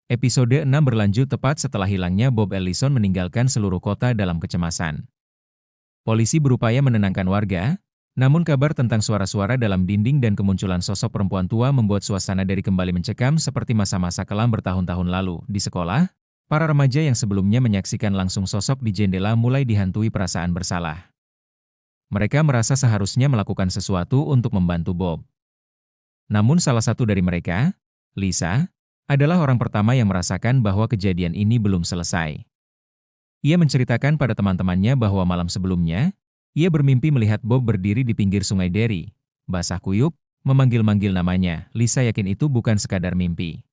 Episode 6 berlanjut tepat setelah hilangnya Bob Ellison meninggalkan seluruh kota dalam kecemasan. Polisi berupaya menenangkan warga, namun kabar tentang suara-suara dalam dinding dan kemunculan sosok perempuan tua membuat suasana dari kembali mencekam seperti masa-masa kelam bertahun-tahun lalu. Di sekolah, para remaja yang sebelumnya menyaksikan langsung sosok di jendela mulai dihantui perasaan bersalah. Mereka merasa seharusnya melakukan sesuatu untuk membantu Bob. Namun salah satu dari mereka, Lisa, adalah orang pertama yang merasakan bahwa kejadian ini belum selesai. Ia menceritakan pada teman-temannya bahwa malam sebelumnya, ia bermimpi melihat Bob berdiri di pinggir sungai Derry, basah kuyup, memanggil-manggil namanya. Lisa yakin itu bukan sekadar mimpi.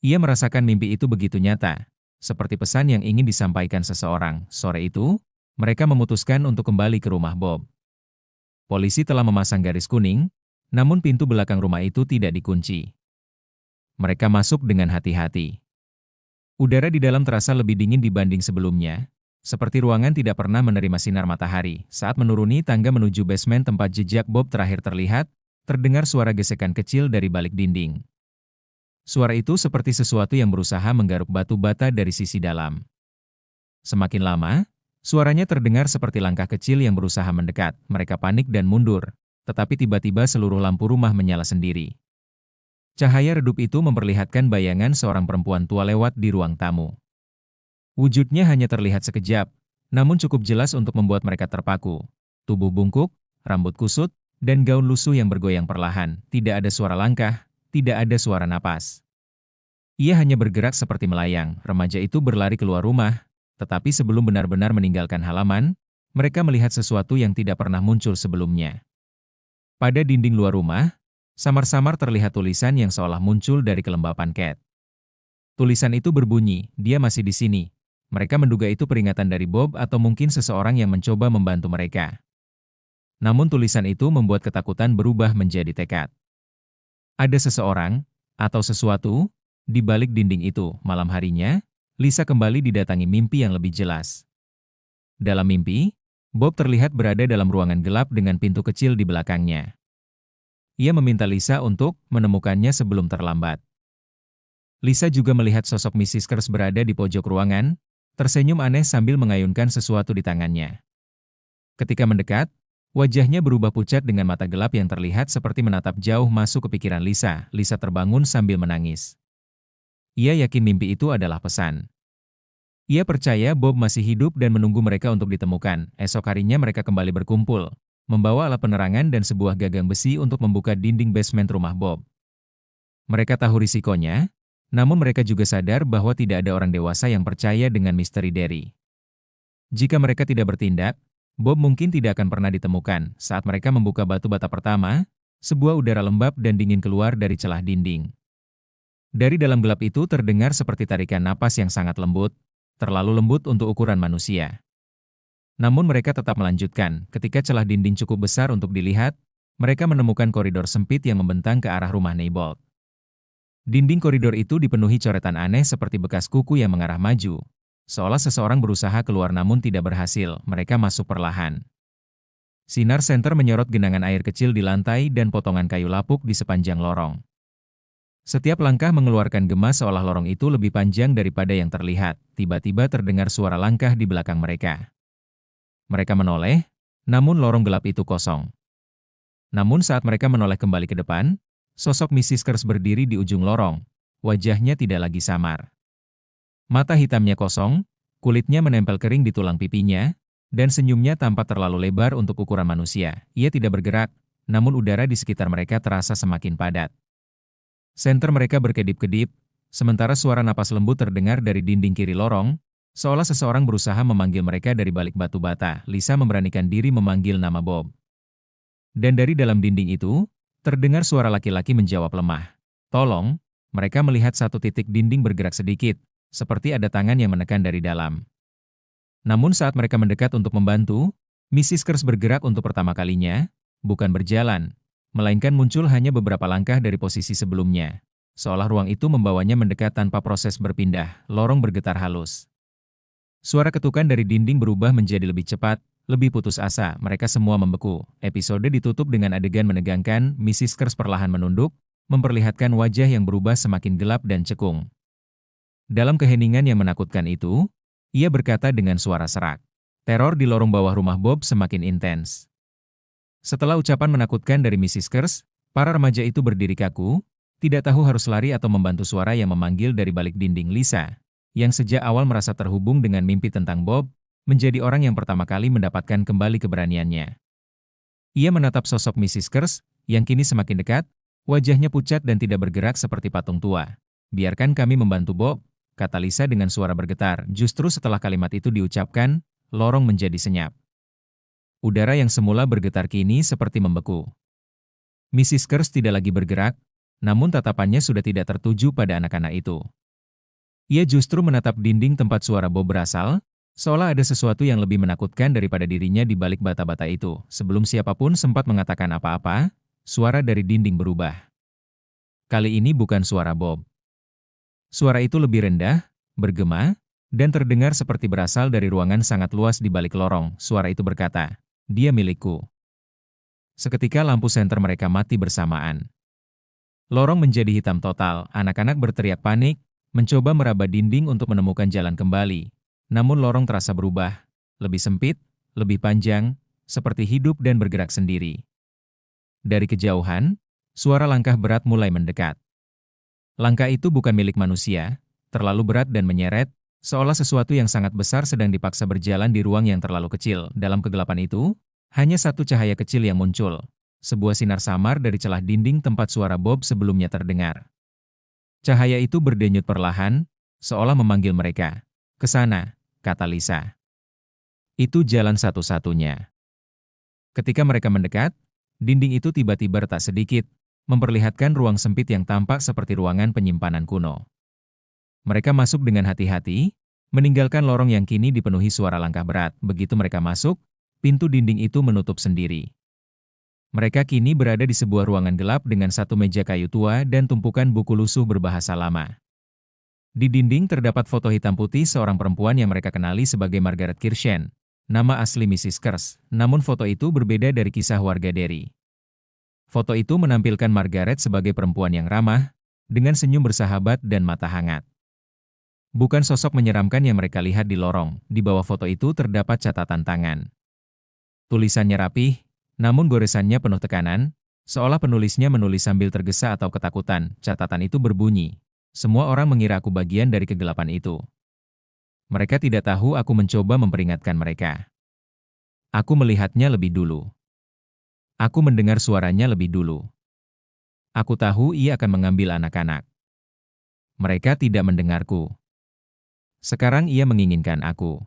Ia merasakan mimpi itu begitu nyata, seperti pesan yang ingin disampaikan seseorang. Sore itu, mereka memutuskan untuk kembali ke rumah Bob. Polisi telah memasang garis kuning, namun pintu belakang rumah itu tidak dikunci. Mereka masuk dengan hati-hati. Udara di dalam terasa lebih dingin dibanding sebelumnya, seperti ruangan tidak pernah menerima sinar matahari. Saat menuruni tangga menuju basement tempat jejak Bob terakhir terlihat, terdengar suara gesekan kecil dari balik dinding. Suara itu seperti sesuatu yang berusaha menggaruk batu bata dari sisi dalam. Semakin lama, suaranya terdengar seperti langkah kecil yang berusaha mendekat. Mereka panik dan mundur, tetapi tiba-tiba seluruh lampu rumah menyala sendiri. Cahaya redup itu memperlihatkan bayangan seorang perempuan tua lewat di ruang tamu. Wujudnya hanya terlihat sekejap, namun cukup jelas untuk membuat mereka terpaku. Tubuh bungkuk, rambut kusut, dan gaun lusuh yang bergoyang perlahan. Tidak ada suara langkah, tidak ada suara napas. Ia hanya bergerak seperti melayang. Remaja itu berlari keluar rumah, tetapi sebelum benar-benar meninggalkan halaman, mereka melihat sesuatu yang tidak pernah muncul sebelumnya. Pada dinding luar rumah, samar-samar terlihat tulisan yang seolah muncul dari kelembapan cat. Tulisan itu berbunyi, "Dia masih di sini." Mereka menduga itu peringatan dari Bob atau mungkin seseorang yang mencoba membantu mereka. Namun tulisan itu membuat ketakutan berubah menjadi tekad. Ada seseorang, atau sesuatu, di balik dinding itu. Malam harinya, Lisa kembali didatangi mimpi yang lebih jelas. Dalam mimpi, Bob terlihat berada dalam ruangan gelap dengan pintu kecil di belakangnya. Ia meminta Lisa untuk menemukannya sebelum terlambat. Lisa juga melihat sosok Mrs. Kurz berada di pojok ruangan, tersenyum aneh sambil mengayunkan sesuatu di tangannya. Ketika mendekat, wajahnya berubah pucat dengan mata gelap yang terlihat seperti menatap jauh masuk ke pikiran Lisa. Lisa terbangun sambil menangis. Ia yakin mimpi itu adalah pesan. Ia percaya Bob masih hidup dan menunggu mereka untuk ditemukan. Esok harinya mereka kembali berkumpul, membawa alat penerangan dan sebuah gagang besi untuk membuka dinding basement rumah Bob. Mereka tahu risikonya, namun mereka juga sadar bahwa tidak ada orang dewasa yang percaya dengan misteri Derry. Jika mereka tidak bertindak, Bob mungkin tidak akan pernah ditemukan. Saat mereka membuka batu bata pertama, sebuah udara lembab dan dingin keluar dari celah dinding. Dari dalam gelap itu terdengar seperti tarikan napas yang sangat lembut, terlalu lembut untuk ukuran manusia. Namun mereka tetap melanjutkan. Ketika celah dinding cukup besar untuk dilihat, mereka menemukan koridor sempit yang membentang ke arah rumah Neibold. Dinding koridor itu dipenuhi coretan aneh seperti bekas kuku yang mengarah maju, seolah seseorang berusaha keluar namun tidak berhasil. Mereka masuk perlahan. Sinar senter menyorot genangan air kecil di lantai dan potongan kayu lapuk di sepanjang lorong. Setiap langkah mengeluarkan gema seolah lorong itu lebih panjang daripada yang terlihat. Tiba-tiba terdengar suara langkah di belakang mereka. Mereka menoleh, namun lorong gelap itu kosong. Namun saat mereka menoleh kembali ke depan, sosok Mrs. Kurz berdiri di ujung lorong. Wajahnya tidak lagi samar. Mata hitamnya kosong, kulitnya menempel kering di tulang pipinya, dan senyumnya tampak terlalu lebar untuk ukuran manusia. Ia tidak bergerak, namun udara di sekitar mereka terasa semakin padat. Senter mereka berkedip-kedip, sementara suara napas lembut terdengar dari dinding kiri lorong, seolah seseorang berusaha memanggil mereka dari balik batu bata. Lisa memberanikan diri memanggil nama Bob. Dan dari dalam dinding itu, terdengar suara laki-laki menjawab lemah. "Tolong." Mereka melihat satu titik dinding bergerak sedikit, seperti ada tangan yang menekan dari dalam. Namun saat mereka mendekat untuk membantu, Mrs. Kurz bergerak untuk pertama kalinya, bukan berjalan, melainkan muncul hanya beberapa langkah dari posisi sebelumnya. Seolah ruang itu membawanya mendekat tanpa proses berpindah. Lorong bergetar halus. Suara ketukan dari dinding berubah menjadi lebih cepat, lebih putus asa. Mereka semua membeku. Episode ditutup dengan adegan menegangkan. Mrs. Kurz perlahan menunduk, memperlihatkan wajah yang berubah semakin gelap dan cekung. Dalam keheningan yang menakutkan itu, ia berkata dengan suara serak. Teror di lorong bawah rumah Bob semakin intens. Setelah ucapan menakutkan dari Mrs. Kurz, para remaja itu berdiri kaku, tidak tahu harus lari atau membantu suara yang memanggil dari balik dinding. Lisa, yang sejak awal merasa terhubung dengan mimpi tentang Bob, menjadi orang yang pertama kali mendapatkan kembali keberaniannya. Ia menatap sosok Mrs. Kurz, yang kini semakin dekat, wajahnya pucat dan tidak bergerak seperti patung tua. Biarkan kami membantu Bob, kata Lisa dengan suara bergetar. Justru setelah kalimat itu diucapkan, lorong menjadi senyap. Udara yang semula bergetar kini seperti membeku. Mrs. Kurz tidak lagi bergerak, namun tatapannya sudah tidak tertuju pada anak-anak itu. Ia justru menatap dinding tempat suara Bob berasal, seolah ada sesuatu yang lebih menakutkan daripada dirinya di balik bata-bata itu. Sebelum siapapun sempat mengatakan apa-apa, suara dari dinding berubah. Kali ini bukan suara Bob. Suara itu lebih rendah, bergema, dan terdengar seperti berasal dari ruangan sangat luas di balik lorong. Suara itu berkata, "Dia milikku." Seketika lampu senter mereka mati bersamaan. Lorong menjadi hitam total, anak-anak berteriak panik, mencoba meraba dinding untuk menemukan jalan kembali. Namun lorong terasa berubah, lebih sempit, lebih panjang, seperti hidup dan bergerak sendiri. Dari kejauhan, suara langkah berat mulai mendekat. Langkah itu bukan milik manusia, terlalu berat dan menyeret, seolah sesuatu yang sangat besar sedang dipaksa berjalan di ruang yang terlalu kecil. Dalam kegelapan itu, hanya satu cahaya kecil yang muncul. Sebuah sinar samar dari celah dinding tempat suara Bob sebelumnya terdengar. Cahaya itu berdenyut perlahan, seolah memanggil mereka. "Ke sana," kata Lisa. "Itu jalan satu-satunya." Ketika mereka mendekat, dinding itu tiba-tiba retak sedikit, memperlihatkan ruang sempit yang tampak seperti ruangan penyimpanan kuno. Mereka masuk dengan hati-hati, meninggalkan lorong yang kini dipenuhi suara langkah berat. Begitu mereka masuk, pintu dinding itu menutup sendiri. Mereka kini berada di sebuah ruangan gelap dengan satu meja kayu tua dan tumpukan buku lusuh berbahasa lama. Di dinding terdapat foto hitam putih seorang perempuan yang mereka kenali sebagai Margaret Kirschen, nama asli Mrs. Kurz, namun foto itu berbeda dari kisah warga Derry. Foto itu menampilkan Margaret sebagai perempuan yang ramah, dengan senyum bersahabat dan mata hangat. Bukan sosok menyeramkan yang mereka lihat di lorong, di bawah foto itu terdapat catatan tangan. Tulisannya rapih, namun goresannya penuh tekanan, seolah penulisnya menulis sambil tergesa atau ketakutan. Catatan itu berbunyi, "Semua orang mengira aku bagian dari kegelapan itu. Mereka tidak tahu aku mencoba memperingatkan mereka. Aku melihatnya lebih dulu. Aku mendengar suaranya lebih dulu. Aku tahu ia akan mengambil anak-anak. Mereka tidak mendengarku. Sekarang ia menginginkan aku."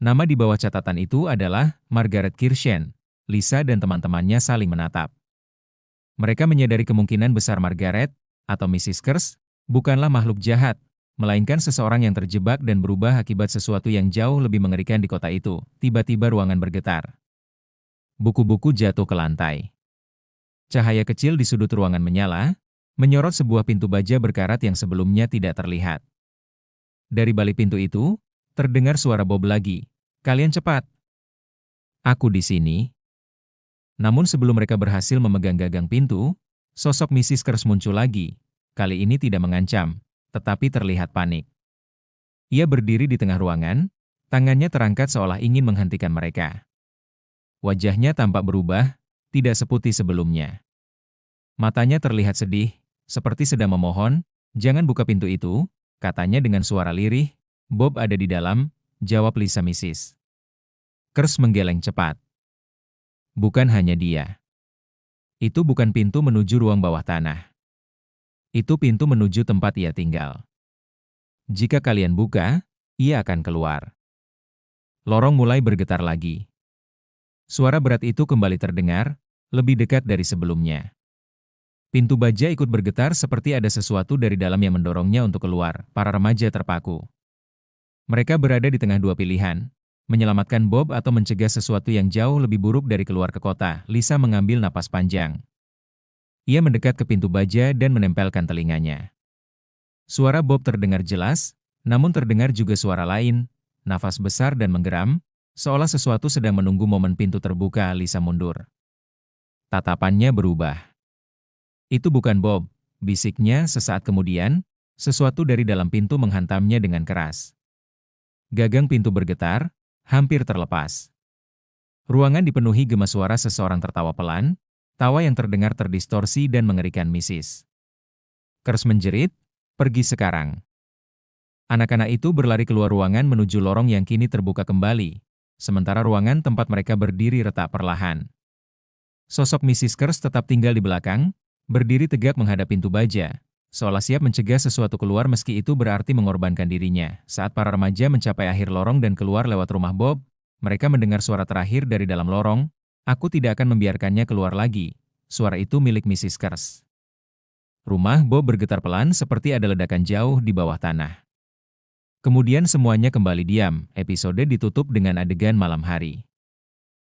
Nama di bawah catatan itu adalah Margaret Kirschen. Lisa dan teman-temannya saling menatap. Mereka menyadari kemungkinan besar Margaret, atau Mrs. Kurz, bukanlah makhluk jahat, melainkan seseorang yang terjebak dan berubah akibat sesuatu yang jauh lebih mengerikan di kota itu. Tiba-tiba ruangan bergetar. Buku-buku jatuh ke lantai. Cahaya kecil di sudut ruangan menyala, menyorot sebuah pintu baja berkarat yang sebelumnya tidak terlihat. Dari balik pintu itu, terdengar suara Bob lagi. "Kalian cepat. Aku di sini." Namun sebelum mereka berhasil memegang gagang pintu, sosok Mrs. Kurz muncul lagi. Kali ini tidak mengancam, tetapi terlihat panik. Ia berdiri di tengah ruangan, tangannya terangkat seolah ingin menghentikan mereka. Wajahnya tampak berubah, tidak seputih sebelumnya. Matanya terlihat sedih, seperti sedang memohon, "Jangan buka pintu itu," katanya dengan suara lirih. "Bob ada di dalam," jawab Lisa. Mrs. Kurz menggeleng cepat. "Bukan hanya dia. Itu bukan pintu menuju ruang bawah tanah. Itu pintu menuju tempat ia tinggal. Jika kalian buka, ia akan keluar." Lorong mulai bergetar lagi. Suara berat itu kembali terdengar, lebih dekat dari sebelumnya. Pintu baja ikut bergetar seperti ada sesuatu dari dalam yang mendorongnya untuk keluar. Para remaja terpaku. Mereka berada di tengah dua pilihan, menyelamatkan Bob atau mencegah sesuatu yang jauh lebih buruk dari keluar ke kota. Lisa mengambil napas panjang. Ia mendekat ke pintu baja dan menempelkan telinganya. Suara Bob terdengar jelas, namun terdengar juga suara lain, nafas besar dan menggeram, seolah sesuatu sedang menunggu momen pintu terbuka. Lisa mundur. Tatapannya berubah. "Itu bukan Bob," bisiknya sesaat kemudian, sesuatu dari dalam pintu menghantamnya dengan keras. Gagang pintu bergetar, hampir terlepas. Ruangan dipenuhi gema suara seseorang tertawa pelan, tawa yang terdengar terdistorsi dan mengerikan. Mrs. Kers menjerit, "Pergi sekarang." Anak-anak itu berlari keluar ruangan menuju lorong yang kini terbuka kembali, sementara ruangan tempat mereka berdiri retak perlahan. Sosok Mrs. Kers tetap tinggal di belakang, berdiri tegak menghadap pintu baja, seolah siap mencegah sesuatu keluar meski itu berarti mengorbankan dirinya. Saat para remaja mencapai akhir lorong dan keluar lewat rumah Bob, mereka mendengar suara terakhir dari dalam lorong, "Aku tidak akan membiarkannya keluar lagi." Suara itu milik Mrs. Kers. Rumah Bob bergetar pelan seperti ada ledakan jauh di bawah tanah. Kemudian semuanya kembali diam. Episode ditutup dengan adegan malam hari.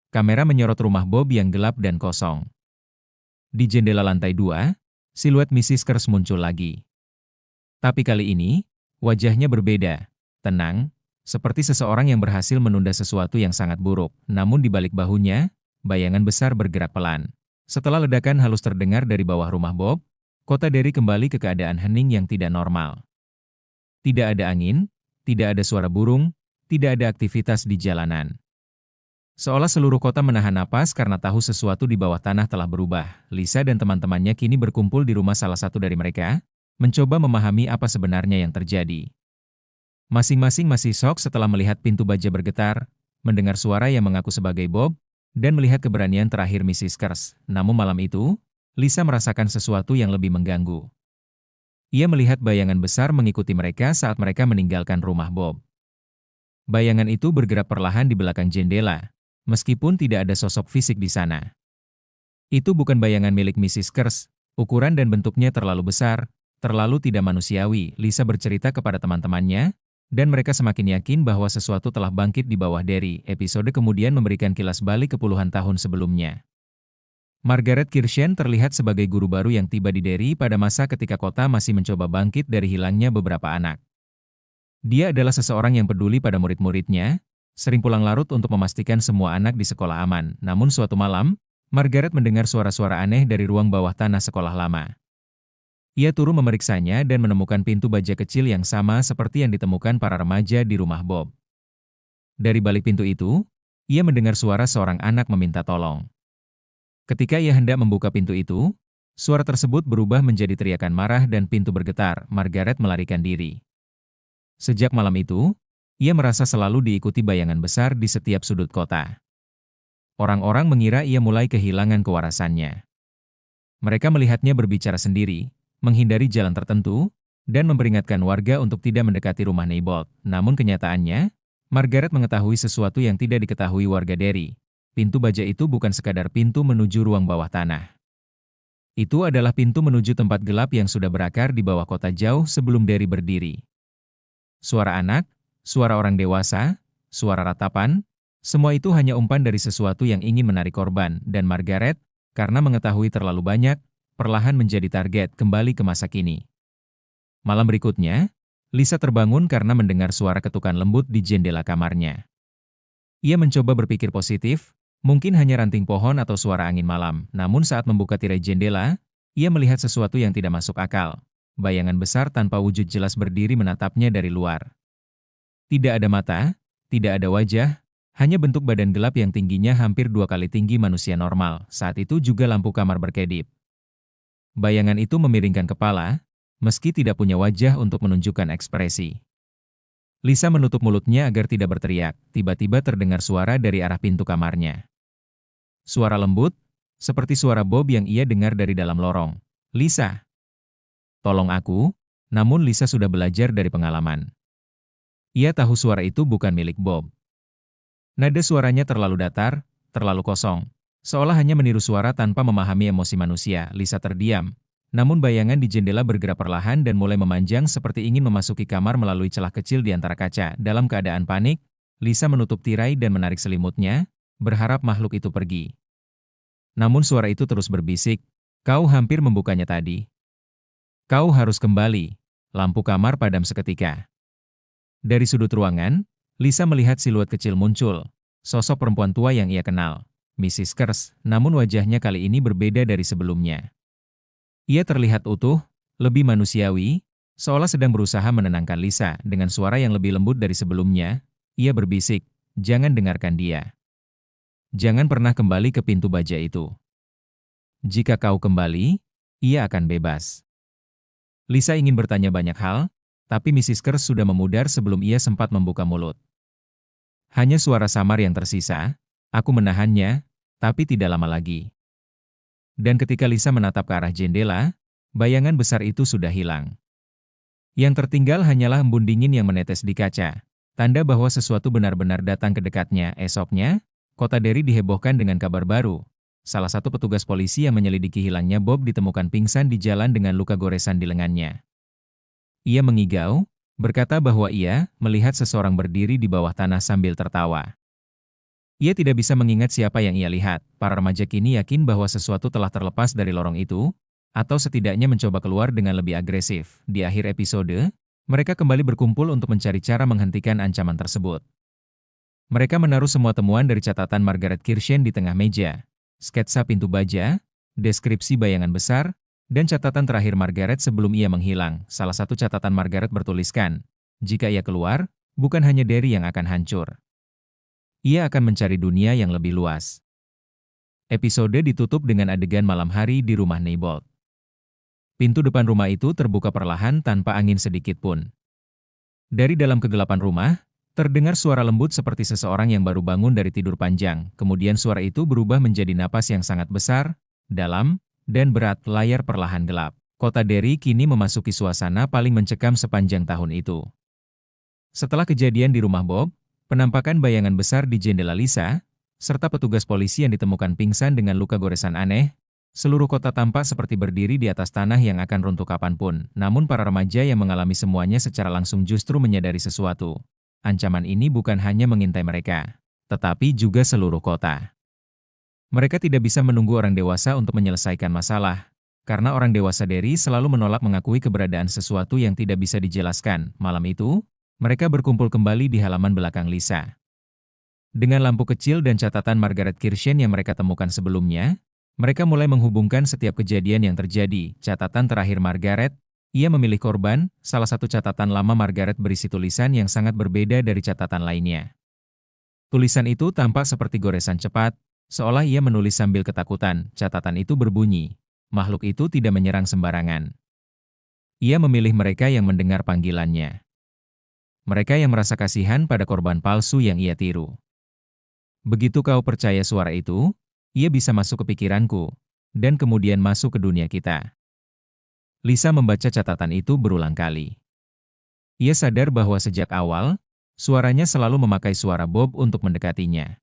Kamera menyorot rumah Bob yang gelap dan kosong. Di jendela lantai 2, siluet Mrs. Kers muncul lagi. Tapi kali ini, wajahnya berbeda, tenang, seperti seseorang yang berhasil menunda sesuatu yang sangat buruk. Namun di balik bahunya, bayangan besar bergerak pelan. Setelah ledakan halus terdengar dari bawah rumah Bob, kota Derry kembali ke keadaan hening yang tidak normal. Tidak ada angin, tidak ada suara burung, tidak ada aktivitas di jalanan. Seolah seluruh kota menahan napas karena tahu sesuatu di bawah tanah telah berubah. Lisa dan teman-temannya kini berkumpul di rumah salah satu dari mereka, mencoba memahami apa sebenarnya yang terjadi. Masing-masing masih syok setelah melihat pintu baja bergetar, mendengar suara yang mengaku sebagai Bob, dan melihat keberanian terakhir Mrs. Kers. Namun malam itu, Lisa merasakan sesuatu yang lebih mengganggu. Ia melihat bayangan besar mengikuti mereka saat mereka meninggalkan rumah Bob. Bayangan itu bergerak perlahan di belakang jendela, meskipun tidak ada sosok fisik di sana. Itu bukan bayangan milik Mrs. Kers, ukuran dan bentuknya terlalu besar, terlalu tidak manusiawi. Lisa bercerita kepada teman-temannya, dan mereka semakin yakin bahwa sesuatu telah bangkit di bawah Derry. Episode kemudian memberikan kilas balik ke puluhan tahun sebelumnya. Margaret Kirshen terlihat sebagai guru baru yang tiba di Derry pada masa ketika kota masih mencoba bangkit dari hilangnya beberapa anak. Dia adalah seseorang yang peduli pada murid-muridnya, sering pulang larut untuk memastikan semua anak di sekolah aman. Namun suatu malam, Margaret mendengar suara-suara aneh dari ruang bawah tanah sekolah lama. Ia turun memeriksanya dan menemukan pintu baja kecil yang sama seperti yang ditemukan para remaja di rumah Bob. Dari balik pintu itu, ia mendengar suara seorang anak meminta tolong. Ketika ia hendak membuka pintu itu, suara tersebut berubah menjadi teriakan marah dan pintu bergetar. Margaret melarikan diri. Sejak malam itu, ia merasa selalu diikuti bayangan besar di setiap sudut kota. Orang-orang mengira ia mulai kehilangan kewarasannya. Mereka melihatnya berbicara sendiri, menghindari jalan tertentu, dan memperingatkan warga untuk tidak mendekati rumah Neibold. Namun kenyataannya, Margaret mengetahui sesuatu yang tidak diketahui warga Derry. Pintu baja itu bukan sekadar pintu menuju ruang bawah tanah. Itu adalah pintu menuju tempat gelap yang sudah berakar di bawah kota jauh sebelum Derry berdiri. Suara anak, suara orang dewasa, suara ratapan, semua itu hanya umpan dari sesuatu yang ingin menarik korban, dan Margaret, karena mengetahui terlalu banyak, perlahan menjadi target kembali ke masa kini. Malam berikutnya, Lisa terbangun karena mendengar suara ketukan lembut di jendela kamarnya. Ia mencoba berpikir positif, mungkin hanya ranting pohon atau suara angin malam. Namun saat membuka tirai jendela, ia melihat sesuatu yang tidak masuk akal. Bayangan besar tanpa wujud jelas berdiri menatapnya dari luar. Tidak ada mata, tidak ada wajah, hanya bentuk badan gelap yang tingginya hampir 2 kali tinggi manusia normal. Saat itu juga lampu kamar berkedip. Bayangan itu memiringkan kepala, meski tidak punya wajah untuk menunjukkan ekspresi. Lisa menutup mulutnya agar tidak berteriak. Tiba-tiba terdengar suara dari arah pintu kamarnya. Suara lembut, seperti suara Bob yang ia dengar dari dalam lorong. "Lisa, tolong aku." Namun Lisa sudah belajar dari pengalaman. Ia tahu suara itu bukan milik Bob. Nada suaranya terlalu datar, terlalu kosong, seolah hanya meniru suara tanpa memahami emosi manusia. Lisa terdiam, namun bayangan di jendela bergerak perlahan dan mulai memanjang seperti ingin memasuki kamar melalui celah kecil di antara kaca. Dalam keadaan panik, Lisa menutup tirai dan menarik selimutnya, berharap makhluk itu pergi. Namun suara itu terus berbisik, "Kau hampir membukanya tadi. Kau harus kembali." Lampu kamar padam seketika. Dari sudut ruangan, Lisa melihat siluet kecil muncul, sosok perempuan tua yang ia kenal, Mrs. Kers, namun wajahnya kali ini berbeda dari sebelumnya. Ia terlihat utuh, lebih manusiawi, Seolah sedang berusaha menenangkan Lisa dengan suara yang lebih lembut dari sebelumnya, ia berbisik, "Jangan dengarkan dia. Jangan pernah kembali ke pintu baja itu. Jika kau kembali, ia akan bebas." Lisa ingin bertanya banyak hal, tapi Mrs. Kers sudah memudar sebelum ia sempat membuka mulut. Hanya suara samar yang tersisa, "Aku menahannya, tapi tidak lama lagi." Dan ketika Lisa menatap ke arah jendela, bayangan besar itu sudah hilang. Yang tertinggal hanyalah embun dingin yang menetes di kaca, tanda bahwa sesuatu benar-benar datang ke dekatnya. Esoknya, kota Derry dihebohkan dengan kabar baru. Salah satu petugas polisi yang menyelidiki hilangnya Bob ditemukan pingsan di jalan dengan luka goresan di lengannya. Ia mengigau, berkata bahwa ia melihat seseorang berdiri di bawah tanah sambil tertawa. Ia tidak bisa mengingat siapa yang ia lihat. Para remaja kini yakin bahwa sesuatu telah terlepas dari lorong itu, atau setidaknya mencoba keluar dengan lebih agresif. Di akhir episode, mereka kembali berkumpul untuk mencari cara menghentikan ancaman tersebut. Mereka menaruh semua temuan dari catatan Margaret Kirshen di tengah meja, sketsa pintu baja, deskripsi bayangan besar, dan catatan terakhir Margaret sebelum ia menghilang. Salah satu catatan Margaret bertuliskan, "Jika ia keluar, bukan hanya Derry yang akan hancur. Ia akan mencari dunia yang lebih luas." Episode ditutup dengan adegan malam hari di rumah Neibold. Pintu depan rumah itu terbuka perlahan tanpa angin sedikit pun. Dari dalam kegelapan rumah, terdengar suara lembut seperti seseorang yang baru bangun dari tidur panjang. Kemudian suara itu berubah menjadi napas yang sangat besar, dalam, dan berat. Layar perlahan gelap. Kota Derry kini memasuki suasana paling mencekam sepanjang tahun itu. Setelah kejadian di rumah Bob, penampakan bayangan besar di jendela Lisa, serta petugas polisi yang ditemukan pingsan dengan luka goresan aneh, seluruh kota tampak seperti berdiri di atas tanah yang akan runtuh kapanpun. Namun para remaja yang mengalami semuanya secara langsung justru menyadari sesuatu. Ancaman ini bukan hanya mengintai mereka, tetapi juga seluruh kota. Mereka tidak bisa menunggu orang dewasa untuk menyelesaikan masalah, karena orang dewasa Derry selalu menolak mengakui keberadaan sesuatu yang tidak bisa dijelaskan. Malam itu, mereka berkumpul kembali di halaman belakang Lisa. Dengan lampu kecil dan catatan Margaret Kirshen yang mereka temukan sebelumnya, mereka mulai menghubungkan setiap kejadian yang terjadi. Catatan terakhir Margaret, ia memilih korban. Salah satu catatan lama Margaret berisi tulisan yang sangat berbeda dari catatan lainnya. Tulisan itu tampak seperti goresan cepat, seolah ia menulis sambil ketakutan. Catatan itu berbunyi, "Makhluk itu tidak menyerang sembarangan. Ia memilih mereka yang mendengar panggilannya. Mereka yang merasa kasihan pada korban palsu yang ia tiru. Begitu kau percaya suara itu, ia bisa masuk ke pikiranku, dan kemudian masuk ke dunia kita." Lisa membaca catatan itu berulang kali. Ia sadar bahwa sejak awal, suaranya selalu memakai suara Bob untuk mendekatinya.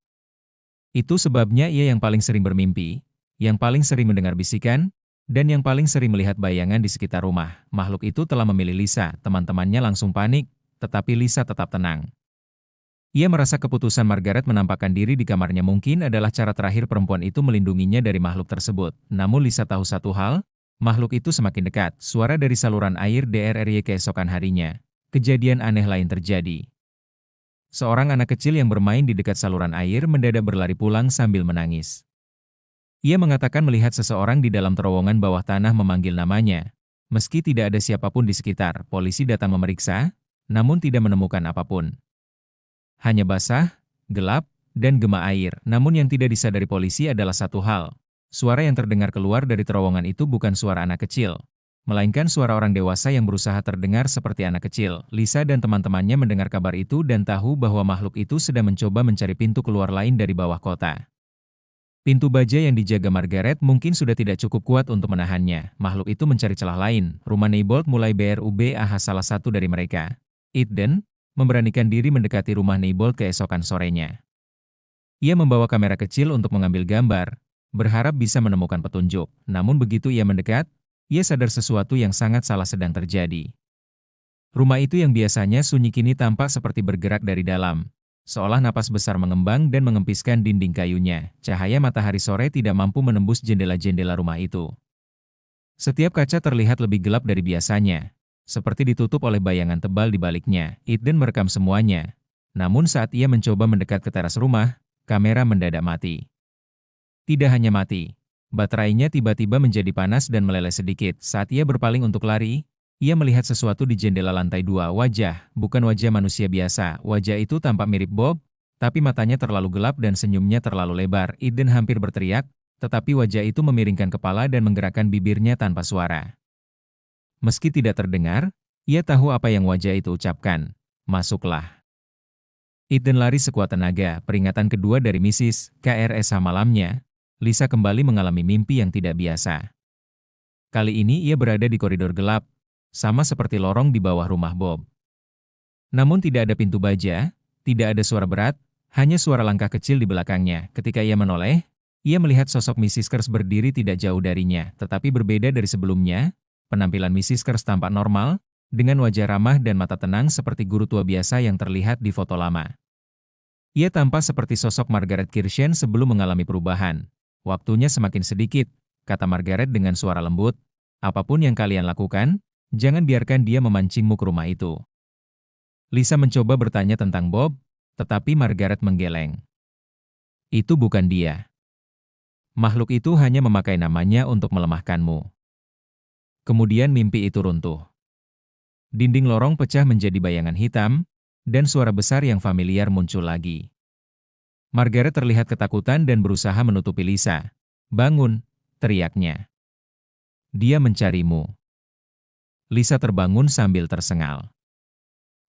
Itu sebabnya ia yang paling sering bermimpi, yang paling sering mendengar bisikan, dan yang paling sering melihat bayangan di sekitar rumah. Makhluk itu telah memilih Lisa. Teman-temannya langsung panik, tetapi Lisa tetap tenang. Ia merasa keputusan Margaret menampakkan diri di kamarnya mungkin adalah cara terakhir perempuan itu melindunginya dari makhluk tersebut. Namun Lisa tahu satu hal, makhluk itu semakin dekat. Suara dari saluran air DRRY keesokan harinya. Kejadian aneh lain terjadi. Seorang anak kecil yang bermain di dekat saluran air mendadak berlari pulang sambil menangis. Ia mengatakan melihat seseorang di dalam terowongan bawah tanah memanggil namanya. Meski tidak ada siapapun di sekitar, polisi datang memeriksa, namun tidak menemukan apapun. Hanya basah, gelap, dan gema air. Namun yang tidak disadari polisi adalah satu hal. Suara yang terdengar keluar dari terowongan itu bukan suara anak kecil, melainkan suara orang dewasa yang berusaha terdengar seperti anak kecil. Lisa dan teman-temannya mendengar kabar itu dan tahu bahwa makhluk itu sedang mencoba mencari pintu keluar lain dari bawah kota. Pintu baja yang dijaga Margaret mungkin sudah tidak cukup kuat untuk menahannya. Makhluk itu mencari celah lain. Rumah Neibold mulai BRUBAH salah satu dari mereka, Eden, memberanikan diri mendekati rumah Neibold keesokan sorenya. Ia membawa kamera kecil untuk mengambil gambar, berharap bisa menemukan petunjuk. Namun begitu ia mendekat, ia sadar sesuatu yang sangat salah sedang terjadi. Rumah itu yang biasanya sunyi kini tampak seperti bergerak dari dalam, seolah napas besar mengembang dan mengempiskan dinding kayunya. Cahaya matahari sore tidak mampu menembus jendela-jendela rumah itu. Setiap kaca terlihat lebih gelap dari biasanya, seperti ditutup oleh bayangan tebal di baliknya. Eden merekam semuanya. Namun saat ia mencoba mendekat ke teras rumah, kamera mendadak mati. Tidak hanya mati, baterainya tiba-tiba menjadi panas dan meleleh sedikit. Saat ia berpaling untuk lari, Ia melihat sesuatu di jendela lantai 2, wajah, bukan wajah manusia biasa. Wajah itu tampak mirip Bob, tapi matanya terlalu gelap dan senyumnya terlalu lebar. Eden hampir berteriak, tetapi wajah itu memiringkan kepala dan menggerakkan bibirnya tanpa suara. Meski tidak terdengar, ia tahu apa yang wajah itu ucapkan. Masuklah. Eden lari sekuat tenaga. Peringatan kedua dari Mrs. KRSH malamnya, Lisa kembali mengalami mimpi yang tidak biasa. Kali ini ia berada di koridor gelap, sama seperti lorong di bawah rumah Bob. Namun tidak ada pintu baja, tidak ada suara berat, hanya suara langkah kecil di belakangnya. Ketika ia menoleh, ia melihat sosok Mrs. Kers berdiri tidak jauh darinya, tetapi berbeda dari sebelumnya. Penampilan Mrs. Kers tampak normal, dengan wajah ramah dan mata tenang seperti guru tua biasa yang terlihat di foto lama. Ia tampak seperti sosok Margaret Kirshen sebelum mengalami perubahan. Waktunya semakin sedikit, kata Margaret dengan suara lembut. Apapun yang kalian lakukan, jangan biarkan dia memancingmu ke rumah itu. Lisa mencoba bertanya tentang Bob, tetapi Margaret menggeleng. Itu bukan dia. Makhluk itu hanya memakai namanya untuk melemahkanmu. Kemudian mimpi itu runtuh. Dinding lorong pecah menjadi bayangan hitam, dan suara besar yang familiar muncul lagi. Margaret terlihat ketakutan dan berusaha menutupi Lisa. Bangun, teriaknya. Dia mencarimu. Lisa terbangun sambil tersengal.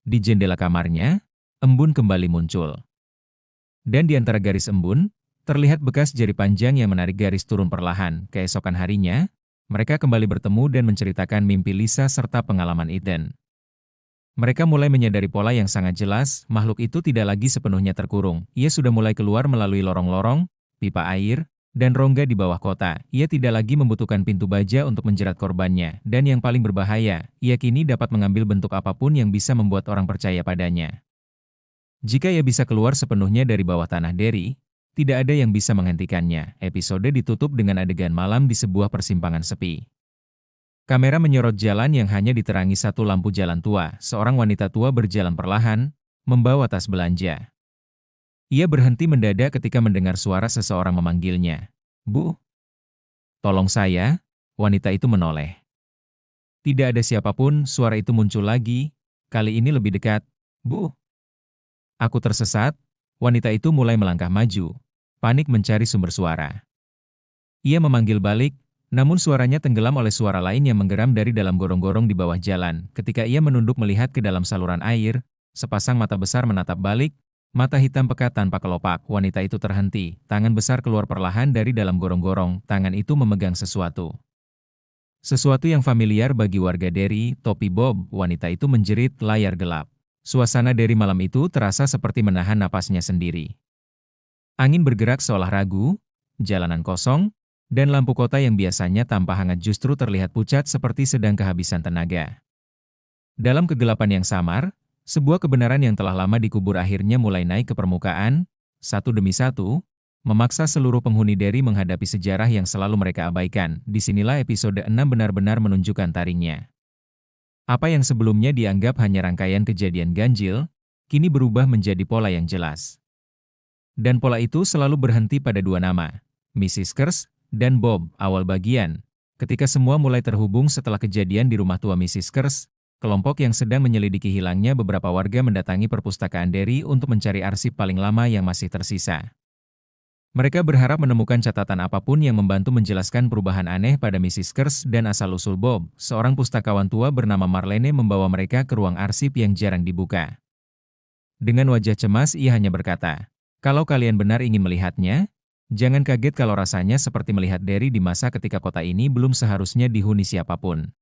Di jendela kamarnya, embun kembali muncul. Dan di antara garis embun, terlihat bekas jari panjang yang menarik garis turun perlahan. Keesokan harinya, mereka kembali bertemu dan menceritakan mimpi Lisa serta pengalaman Eden. Mereka mulai menyadari pola yang sangat jelas, makhluk itu tidak lagi sepenuhnya terkurung. Ia sudah mulai keluar melalui lorong-lorong, pipa air, dan rongga di bawah kota. Ia tidak lagi membutuhkan pintu baja untuk menjerat korbannya. Dan yang paling berbahaya, ia kini dapat mengambil bentuk apapun yang bisa membuat orang percaya padanya. Jika ia bisa keluar sepenuhnya dari bawah tanah Derry, tidak ada yang bisa menghentikannya. Episode ditutup dengan adegan malam di sebuah persimpangan sepi. Kamera menyorot jalan yang hanya diterangi satu lampu jalan tua. Seorang wanita tua berjalan perlahan, membawa tas belanja. Ia berhenti mendadak ketika mendengar suara seseorang memanggilnya. Bu, tolong saya, wanita itu menoleh. Tidak ada siapapun, suara itu muncul lagi, kali ini lebih dekat. Bu, aku tersesat, wanita itu mulai melangkah maju, panik mencari sumber suara. Ia memanggil balik, namun suaranya tenggelam oleh suara lain yang menggeram dari dalam gorong-gorong di bawah jalan. Ketika ia menunduk melihat ke dalam saluran air, sepasang mata besar menatap balik, mata hitam pekat tanpa kelopak. Wanita itu terhenti, tangan besar keluar perlahan dari dalam gorong-gorong, tangan itu memegang sesuatu. Sesuatu yang familiar bagi warga Derry, topi Bob. Wanita itu menjerit layar gelap. Suasana Derry malam itu terasa seperti menahan napasnya sendiri. Angin bergerak seolah ragu, jalanan kosong, dan lampu kota yang biasanya tampak hangat justru terlihat pucat seperti sedang kehabisan tenaga. Dalam kegelapan yang samar, sebuah kebenaran yang telah lama dikubur akhirnya mulai naik ke permukaan, satu demi satu, memaksa seluruh penghuni Derry menghadapi sejarah yang selalu mereka abaikan. Disinilah episode 6 benar-benar menunjukkan taringnya. Apa yang sebelumnya dianggap hanya rangkaian kejadian ganjil, kini berubah menjadi pola yang jelas. Dan pola itu selalu berhenti pada dua nama, Mrs. Kers dan Bob. Awal bagian, ketika semua mulai terhubung setelah kejadian di rumah tua Mrs. Kers, kelompok yang sedang menyelidiki hilangnya beberapa warga mendatangi perpustakaan Derry untuk mencari arsip paling lama yang masih tersisa. Mereka berharap menemukan catatan apapun yang membantu menjelaskan perubahan aneh pada Mrs. Kers dan asal-usul Bob. Seorang pustakawan tua bernama Marlene membawa mereka ke ruang arsip yang jarang dibuka. Dengan wajah cemas ia hanya berkata, "Kalau kalian benar ingin melihatnya, jangan kaget kalau rasanya seperti melihat Derry di masa ketika kota ini belum seharusnya dihuni siapapun."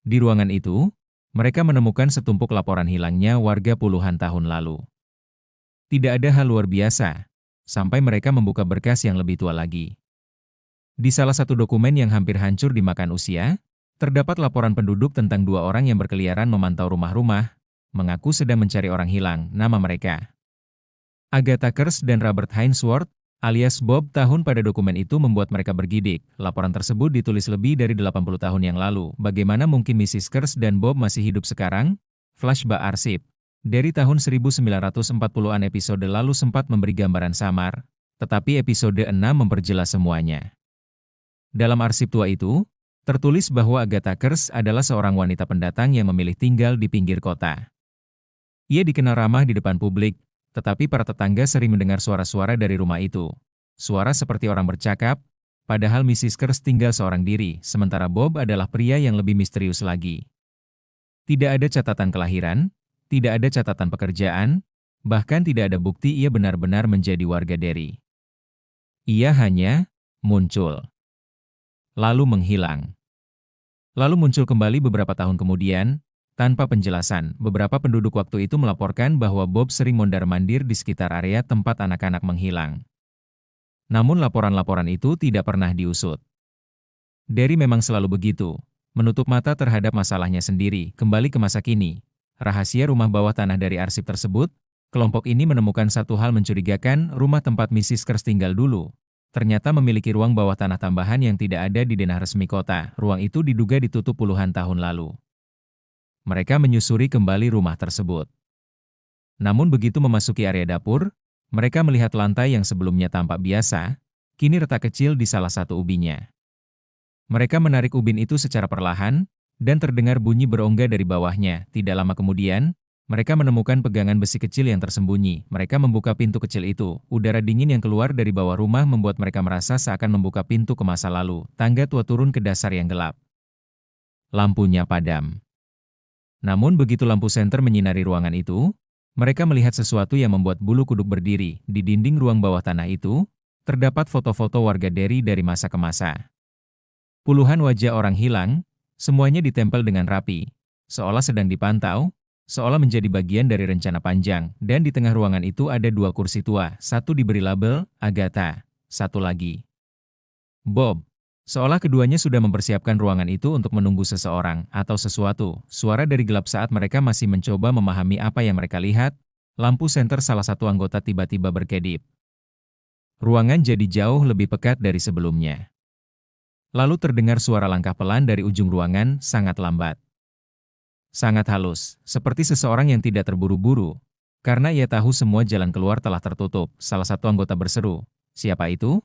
Di ruangan itu, mereka menemukan setumpuk laporan hilangnya warga puluhan tahun lalu. Tidak ada hal luar biasa, sampai mereka membuka berkas yang lebih tua lagi. Di salah satu dokumen yang hampir hancur dimakan usia, terdapat laporan penduduk tentang dua orang yang berkeliaran memantau rumah-rumah, mengaku sedang mencari orang hilang. Nama mereka Agatha Kers dan Robert Hainsworth, alias Bob. Tahun pada dokumen itu membuat mereka bergidik. Laporan tersebut ditulis lebih dari 80 tahun yang lalu. Bagaimana mungkin Mrs. Kers dan Bob masih hidup sekarang? Flashback arsip. Dari tahun 1940-an episode lalu sempat memberi gambaran samar, tetapi episode 6 memperjelas semuanya. Dalam arsip tua itu, Tertulis bahwa Agatha Kers adalah seorang wanita pendatang yang memilih tinggal di pinggir kota. Ia dikenal ramah di depan publik, tetapi para tetangga sering mendengar suara-suara dari rumah itu. Suara seperti orang bercakap, padahal Mrs. Kers tinggal seorang diri, sementara Bob adalah pria yang lebih misterius lagi. Tidak ada catatan kelahiran, tidak ada catatan pekerjaan, bahkan tidak ada bukti ia benar-benar menjadi warga Derry. Ia hanya muncul, lalu menghilang. Lalu muncul kembali beberapa tahun kemudian, tanpa penjelasan. Beberapa penduduk waktu itu melaporkan bahwa Bob sering mondar-mandir di sekitar area tempat anak-anak menghilang. Namun laporan-laporan itu tidak pernah diusut. Derry memang selalu begitu, menutup mata terhadap masalahnya sendiri. Kembali ke masa kini, rahasia rumah bawah tanah dari arsip tersebut, kelompok ini menemukan satu hal mencurigakan. Rumah tempat Mrs. Kers tinggal dulu ternyata memiliki ruang bawah tanah tambahan yang tidak ada di denah resmi kota. Ruang itu diduga ditutup puluhan tahun lalu. Mereka menyusuri kembali rumah tersebut. Namun begitu memasuki area dapur, mereka melihat lantai yang sebelumnya tampak biasa, kini retak kecil di salah satu ubinnya. Mereka menarik ubin itu secara perlahan, dan terdengar bunyi berongga dari bawahnya. Tidak lama kemudian, mereka menemukan pegangan besi kecil yang tersembunyi. Mereka membuka pintu kecil itu. Udara dingin yang keluar dari bawah rumah membuat mereka merasa seakan membuka pintu ke masa lalu. Tangga tua turun ke dasar yang gelap. Lampunya padam. Namun begitu lampu senter menyinari ruangan itu, mereka melihat sesuatu yang membuat bulu kuduk berdiri. Di dinding ruang bawah tanah itu, terdapat foto-foto warga Derry dari masa ke masa. Puluhan wajah orang hilang, semuanya ditempel dengan rapi, seolah sedang dipantau, seolah menjadi bagian dari rencana panjang. Dan di tengah ruangan itu ada dua kursi tua, satu diberi label Agatha, satu lagi Bob. Seolah keduanya sudah mempersiapkan ruangan itu untuk menunggu seseorang atau sesuatu. Suara dari gelap saat mereka masih mencoba memahami apa yang mereka lihat. Lampu senter salah satu anggota tiba-tiba berkedip. Ruangan jadi jauh lebih pekat dari sebelumnya. Lalu terdengar suara langkah pelan dari ujung ruangan, sangat lambat. Sangat halus, seperti seseorang yang tidak terburu-buru. Karena ia tahu semua jalan keluar telah tertutup, salah satu anggota berseru, "Siapa itu?"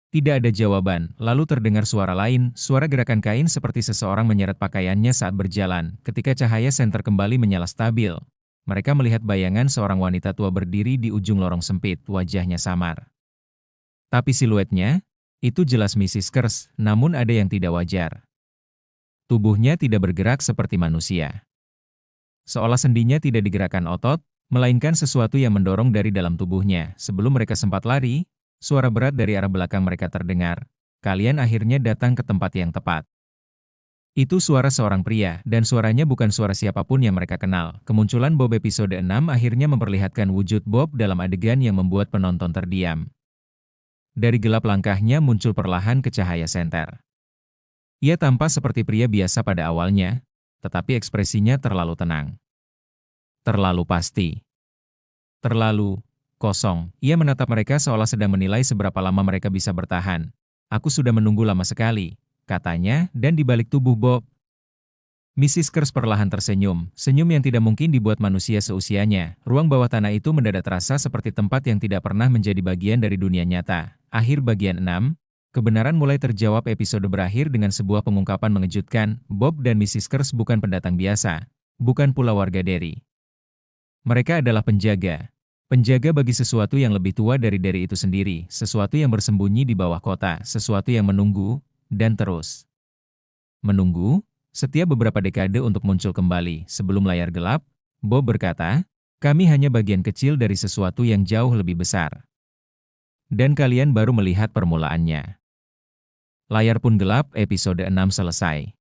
Tidak ada jawaban, lalu terdengar suara lain, suara gerakan kain seperti seseorang menyeret pakaiannya saat berjalan. Ketika cahaya senter kembali menyala stabil, mereka melihat bayangan seorang wanita tua berdiri di ujung lorong sempit, wajahnya samar. Tapi siluetnya, itu jelas Mrs. Kers, namun ada yang tidak wajar. Tubuhnya tidak bergerak seperti manusia. Seolah sendinya tidak digerakkan otot, melainkan sesuatu yang mendorong dari dalam tubuhnya. Sebelum mereka sempat lari, suara berat dari arah belakang mereka terdengar. "Kalian akhirnya datang ke tempat yang tepat." Itu suara seorang pria, dan suaranya bukan suara siapapun yang mereka kenal. Kemunculan Bob episode 6 akhirnya memperlihatkan wujud Bob dalam adegan yang membuat penonton terdiam. Dari gelap langkahnya muncul perlahan ke cahaya senter. Ia tampak seperti pria biasa pada awalnya, tetapi ekspresinya terlalu tenang. Terlalu pasti. Terlalu kosong. Ia menatap mereka seolah sedang menilai seberapa lama mereka bisa bertahan. "Aku sudah menunggu lama sekali," katanya, dan di balik tubuh Bob, Mrs. Kers perlahan tersenyum, senyum yang tidak mungkin dibuat manusia seusianya. Ruang bawah tanah itu mendadak terasa seperti tempat yang tidak pernah menjadi bagian dari dunia nyata. Akhir bagian 6. Kebenaran mulai terjawab. Episode berakhir dengan sebuah pengungkapan mengejutkan. Bob dan Mrs. Kers bukan pendatang biasa, bukan pula warga Derry. Mereka adalah penjaga. Penjaga bagi sesuatu yang lebih tua dari Derry itu sendiri, sesuatu yang bersembunyi di bawah kota, sesuatu yang menunggu, dan terus menunggu, setiap beberapa dekade untuk muncul kembali. Sebelum layar gelap, Bob berkata, "Kami hanya bagian kecil dari sesuatu yang jauh lebih besar. Dan kalian baru melihat permulaannya." Layar pun gelap, episode 6 selesai.